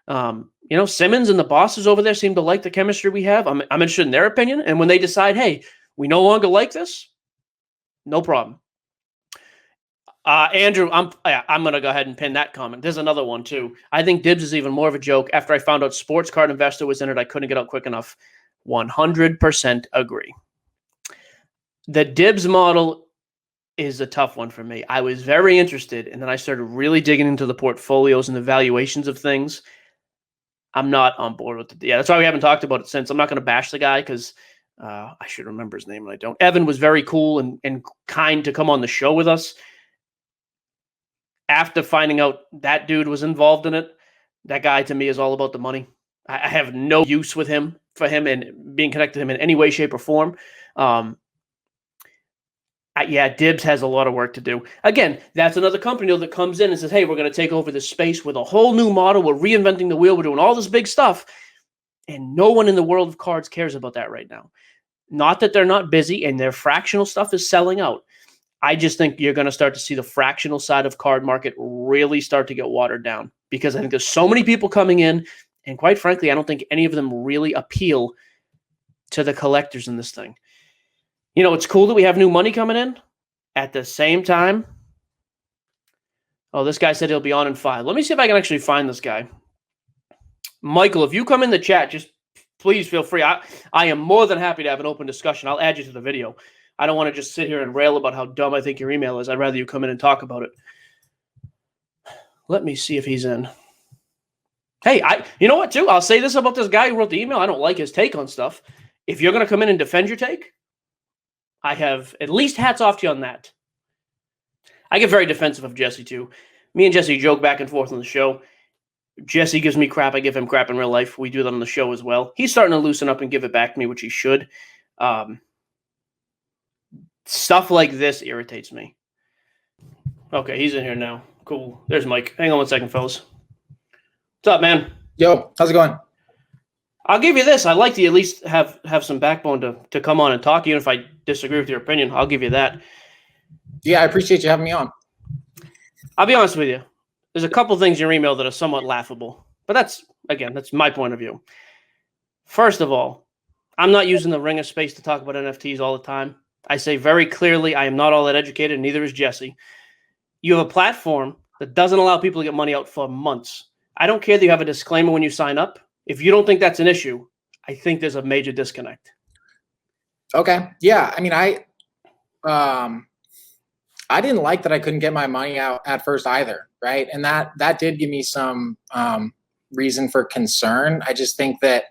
Simmons and the bosses over there seem to like the chemistry we have. I'm interested in their opinion. And when they decide, hey, we no longer like this, no problem. Andrew, I'm going to go ahead and pin that comment. There's another one too. I think Dibs is even more of a joke. After I found out Sports Card Investor was in it, I couldn't get out quick enough. 100% agree. The Dibs model is a tough one for me. I was very interested, and then I started really digging into the portfolios and the valuations of things. I'm not on board with it. Yeah, that's why we haven't talked about it since. I'm not going to bash the guy because I should remember his name and I don't. Evan was very cool and kind to come on the show with us. After finding out that dude was involved in it, that guy to me is all about the money. I have no use for him and being connected to him in any way, shape, or form. Dibs has a lot of work to do. Again, that's another company that comes in and says, hey, we're going to take over this space with a whole new model. We're reinventing the wheel. We're doing all this big stuff. And no one in the world of cards cares about that right now. Not that they're not busy and their fractional stuff is selling out. I just think you're going to start to see the fractional side of card market really start to get watered down because I think there's so many people coming in. And quite frankly, I don't think any of them really appeal to the collectors in this thing. It's cool that we have new money coming in. At the same time, this guy said he'll be on in 5. Let me see if I can actually find this guy. Michael, if you come in the chat, just please feel free. I am more than happy to have an open discussion. I'll add you to the video. I don't want to just sit here and rail about how dumb I think your email is. I'd rather you come in and talk about it. Let me see if he's in. Hey, you know what, too? I'll say this about this guy who wrote the email. I don't like his take on stuff. If you're going to come in and defend your take, I have at least hats off to you on that. I get very defensive of Jesse, too. Me and Jesse joke back and forth on the show. Jesse gives me crap. I give him crap in real life. We do that on the show as well. He's starting to loosen up and give it back to me, which he should. Stuff like this irritates me. Okay, he's in here now. Cool. There's Mike. Hang on 1 second, fellas. What's up, man? Yo, how's it going? I'll give you this. I'd like to at least have some backbone to come on and talk, even if I disagree with your opinion. I'll give you that. Yeah, I appreciate you having me on. I'll be honest with you. There's a couple things in your email that are somewhat laughable. But that's my point of view. First of all, I'm not using the ringer space to talk about NFTs all the time. I say very clearly I am not all that educated, and neither is Jesse. You have a platform that doesn't allow people to get money out for months. I don't care that you have a disclaimer when you sign up. If you don't think that's an issue, I think there's a major disconnect. Okay. Yeah. I mean, I didn't like that I couldn't get my money out at first either. Right. And that did give me some reason for concern. I just think that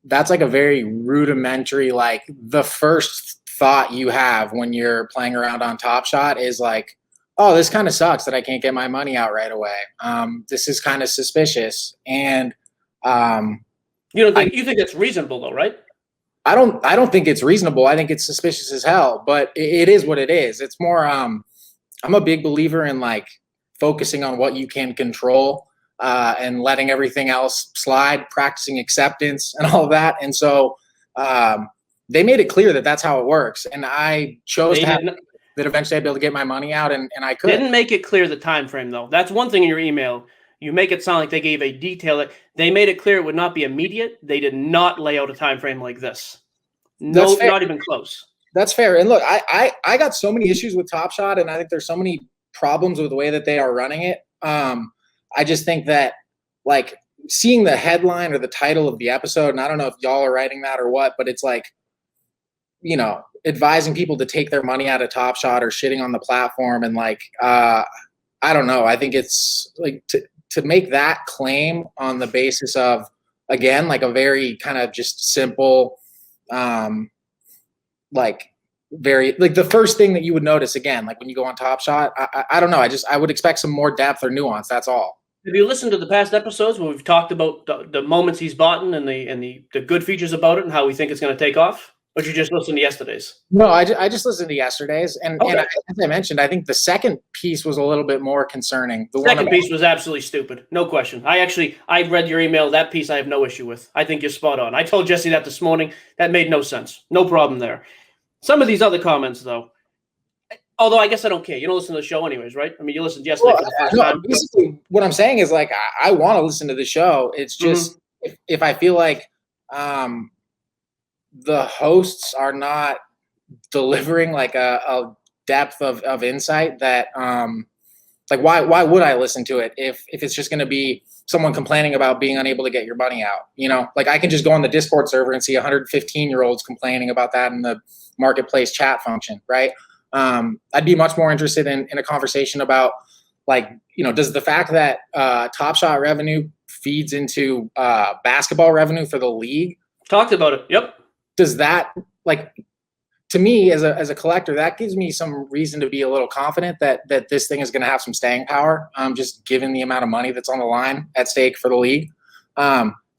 that's like a very rudimentary, like the first thought you have when you're playing around on Top Shot is like, oh, this kind of sucks that I can't get my money out right away. This is kind of suspicious. And you think it's reasonable though, right? I don't think it's reasonable. I think it's suspicious as hell, but it is what it is. It's more, I'm a big believer in like focusing on what you can control and letting everything else slide, practicing acceptance and all of that. And so they made it clear that that's how it works. And I chose that eventually I'd be able to get my money out, and I could. Didn't make it clear the time frame though. That's one thing in your email. You make it sound like they gave a detail. They made it clear it would not be immediate. They did not lay out a time frame like this. No, not even close. That's fair. And look, I got so many issues with Top Shot, and I think there's so many problems with the way that they are running it. I just think that like seeing the headline or the title of the episode, and I don't know if y'all are writing that or what, but it's like, you know, advising people to take their money out of Top Shot or shitting on the platform. And like, I don't know. I think it's like to make that claim on the basis of, again, like a very kind of just simple, like very, like the first thing that you would notice again, like when you go on Top Shot, I don't know. I would expect some more depth or nuance. That's all. Have you listened to the past episodes where we've talked about the moments he's bought in and the good features about it and how we think it's going to take off? Or did you just listen to yesterday's? No, I just listened to yesterday's. And, okay. And as I mentioned, I think the second piece was a little bit more concerning. The second piece was absolutely stupid. No question. I read your email. That piece I have no issue with. I think you're spot on. I told Jesse that this morning. That made no sense. No problem there. Some of these other comments, though, although I guess I don't care. You don't listen to the show anyways, right? I mean, you listened yesterday for the first time. Basically, what I'm saying is like I want to listen to the show. It's just if I feel like the hosts are not delivering like a depth of insight that like why would I listen to it if it's just going to be someone complaining about being unable to get your money out? You know, like I can just go on the Discord server and see 115-year-olds complaining about that in the marketplace chat function, right? I'd be much more interested in a conversation about like, you know, does the fact that Top Shot revenue feeds into basketball revenue for the league? Talked about it. Yep. Does that, like, to me as a collector, that gives me some reason to be a little confident that this thing is going to have some staying power, just given the amount of money that's on the line at stake for the league.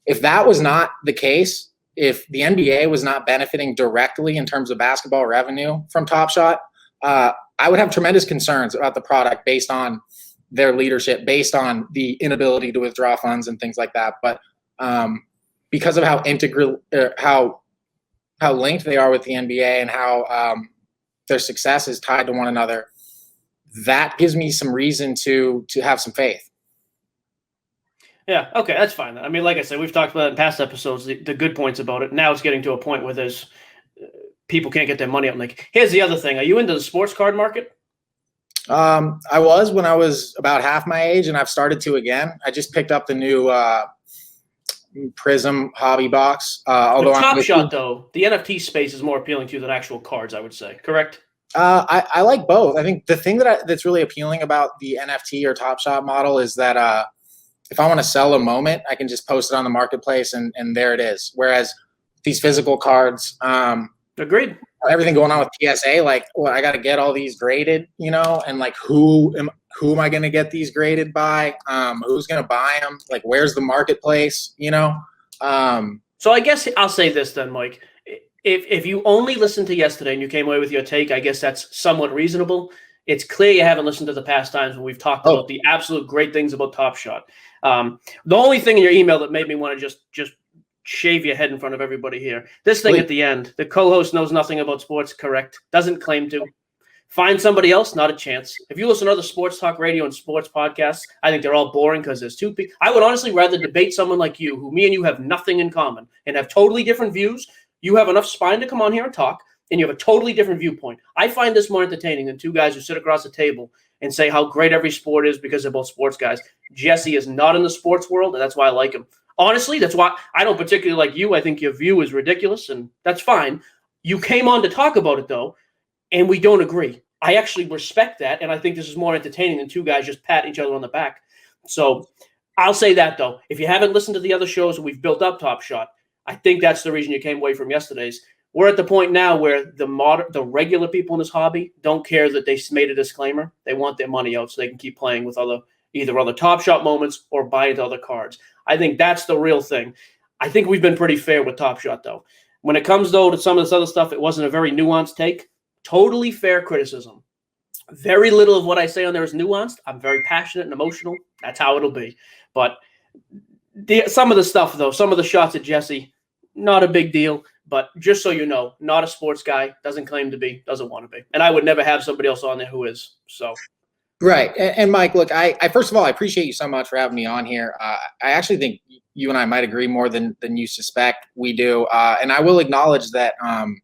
If that was not the case, if the NBA was not benefiting directly in terms of basketball revenue from Top Shot, I would have tremendous concerns about the product based on their leadership, based on the inability to withdraw funds and things like that. But because of how integral, how linked they are with the NBA and how their success is tied to one another, that gives me some reason to have some faith. Yeah, okay, that's fine. I mean, like I said, we've talked about it in past episodes, the good points about it. Now it's getting to a point where there's people can't get their money out. Like, here's the other thing. Are you into the sports card market? I was when I was about half my age, and I've started to again. I just picked up the new Prism hobby box. Although Top Shot, though, the NFT space is more appealing to you than actual cards, I would say. Correct? I like both. I think the thing that's really appealing about the NFT or Top Shot model is that if I want to sell a moment, I can just post it on the marketplace and there it is. Whereas these physical cards, agreed. Everything going on with PSA, like, well, I got to get all these graded, you know, and like who am I going to get these graded by? Who's going to buy them? Like, where's the marketplace? You know. So I guess I'll say this then, Mike. If you only listened to yesterday and you came away with your take, I guess that's somewhat reasonable. It's clear you haven't listened to the past times when we've talked about the absolute great things about Top Shot. The only thing in your email that made me want to just shave your head in front of everybody here. This thing at the end, the co-host knows nothing about sports, correct? Doesn't claim to. Find somebody else, not a chance. If you listen to other sports talk radio and sports podcasts, I think they're all boring because there's two people. I would honestly rather debate someone like you, who me and you have nothing in common and have totally different views. You have enough spine to come on here and talk, and you have a totally different viewpoint. I find this more entertaining than two guys who sit across the table and say how great every sport is because they're both sports guys. Jesse is not in the sports world, and that's why I like him. Honestly, that's why I don't particularly like you. I think your view is ridiculous, and that's fine. You came on to talk about it, though, and we don't agree. I actually respect that, and I think this is more entertaining than two guys just patting each other on the back. So I'll say that, though. If you haven't listened to the other shows we've built up Top Shot, I think that's the reason you came away from yesterday's. We're at the point now where the regular people in this hobby don't care that they made a disclaimer. They want their money out so they can keep playing with either other Top Shot moments or buy into other cards. I think that's the real thing. I think we've been pretty fair with Top Shot, though. When it comes, though, to some of this other stuff, it wasn't a very nuanced take. Totally fair criticism. Very little of what I say on there is nuanced. I'm very passionate and emotional. That's how it'll be. But some of the stuff, though, some of the shots at Jesse, not a big deal. But just so you know, not a sports guy, doesn't claim to be, doesn't want to be. And I would never have somebody else on there who is. So, right. And Mike, look, I first of all, I appreciate you so much for having me on here. I actually think you and I might agree more than you suspect we do. And I will acknowledge that, I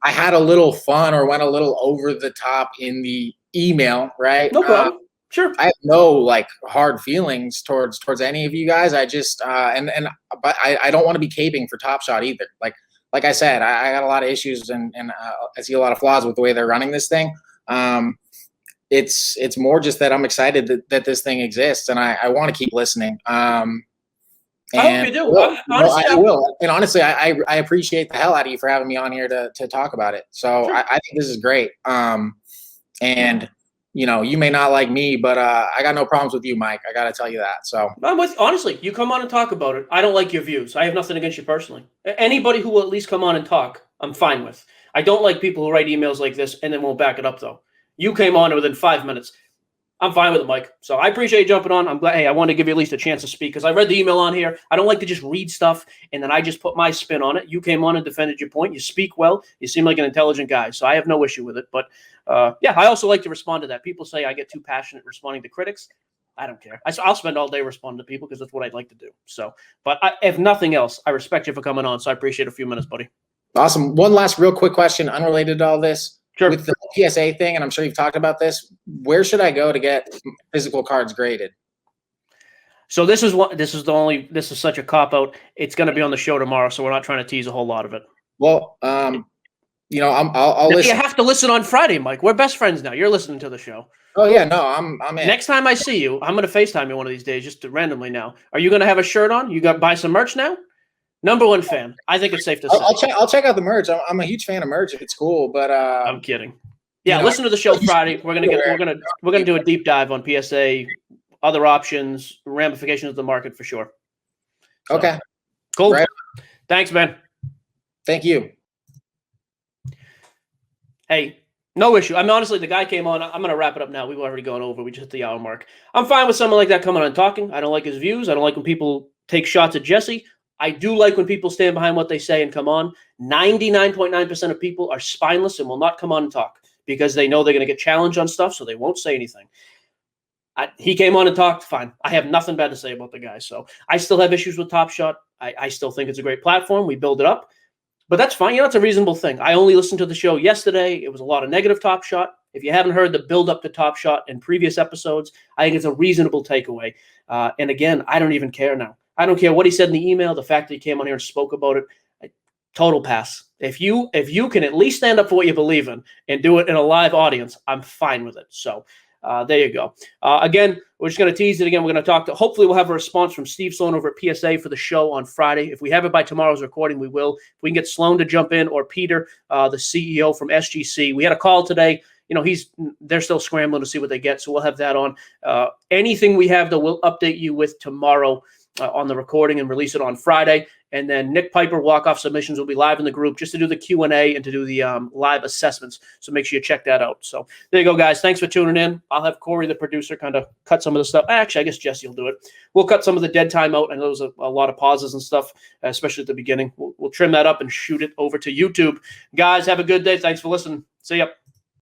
had a little fun or went a little over the top in the email, right? No problem. Sure. I have no hard feelings towards any of you guys. I just but I don't want to be caping for Top Shot either. Like I said, I got a lot of issues and I see a lot of flaws with the way they're running this thing. It's more just that I'm excited that this thing exists and I want to keep listening. I hope you do. Honestly, I will. And honestly, I appreciate the hell out of you for having me on here to talk about it. So sure. I think this is great. And you may not like me, but I got no problems with you, Mike. I got to tell you that. So honestly, you come on and talk about it. I don't like your views. I have nothing against you personally. Anybody who will at least come on and talk, I'm fine with. I don't like people who write emails like this and then won't back it up, though. You came on within 5 minutes. I'm fine with it, Mike. So I appreciate you jumping on. I'm glad. Hey, I want to give you at least a chance to speak because I read the email on here. I don't like to just read stuff and then I just put my spin on it. You came on and defended your point. You speak well. You seem like an intelligent guy. So I have no issue with it. But I also like to respond to that. People say I get too passionate responding to critics. I don't care. I'll spend all day responding to people because that's what I'd like to do. So, but if nothing else, I respect you for coming on. So I appreciate a few minutes, buddy. Awesome. One last real quick question, unrelated to all this. Sure. With the PSA thing, and I'm sure you've talked about this, where should I go to get physical cards graded? So this is such a cop-out. It's going to be on the show tomorrow, so we're not trying to tease a whole lot of it. Well, I'll listen. You have to listen on Friday, Mike. We're best friends now. You're listening to the show. Oh yeah, no, I'm in. Next time I see you, I'm going to FaceTime you one of these days, just randomly now. Are you going to have a shirt on? You got to buy some merch now? Number one fan. I think it's safe to say. I'll check out the merch. I'm a huge fan of merch if it's cool, but I'm kidding. Yeah, listen to the show Friday. We're gonna do a deep dive on PSA, other options, ramifications of the market for sure. So, okay. Cool. Right. Thanks, man. Thank you. Hey, no issue. I mean, honestly, the guy came on. I'm going to wrap it up now. We've already gone over. We just hit the hour mark. I'm fine with someone like that coming on and talking. I don't like his views. I don't like when people take shots at Jesse. I do like when people stand behind what they say and come on. 99.9% of people are spineless and will not come on and talk because they know they're going to get challenged on stuff, so they won't say anything. He came on and talked, fine. I have nothing bad to say about the guy. So I still have issues with Top Shot. I still think it's a great platform. We build it up. But that's fine. It's a reasonable thing. I only listened to the show yesterday. It was a lot of negative Top Shot. If you haven't heard the build up to Top Shot in previous episodes, I think it's a reasonable takeaway. And again, I don't even care now. I don't care what he said in the email. The fact that he came on here and spoke about it, total pass. If you can at least stand up for what you believe in and do it in a live audience, I'm fine with it. So there you go. Again, we're just going to tease it again. We're going to talk to, hopefully we'll have a response from Steve Sloan over at PSA for the show on Friday. If we have it by tomorrow's recording, we will. If we can get Sloan to jump in or Peter, the CEO from SGC. We had a call today. They're still scrambling to see what they get. So we'll have that on. Anything we have, though, we'll update you with tomorrow on the recording and release it on Friday. And then Nick Piper walk-off submissions will be live in the group just to do the Q&A and to do the live assessments. So make sure you check that out. So there you go, guys. Thanks for tuning in. I'll have Corey, the producer, kind of cut some of the stuff. Actually, I guess Jesse will do it. We'll cut some of the dead time out. I know there was a lot of pauses and stuff, especially at the beginning. We'll trim that up and shoot it over to YouTube. Guys, have a good day. Thanks for listening. See ya.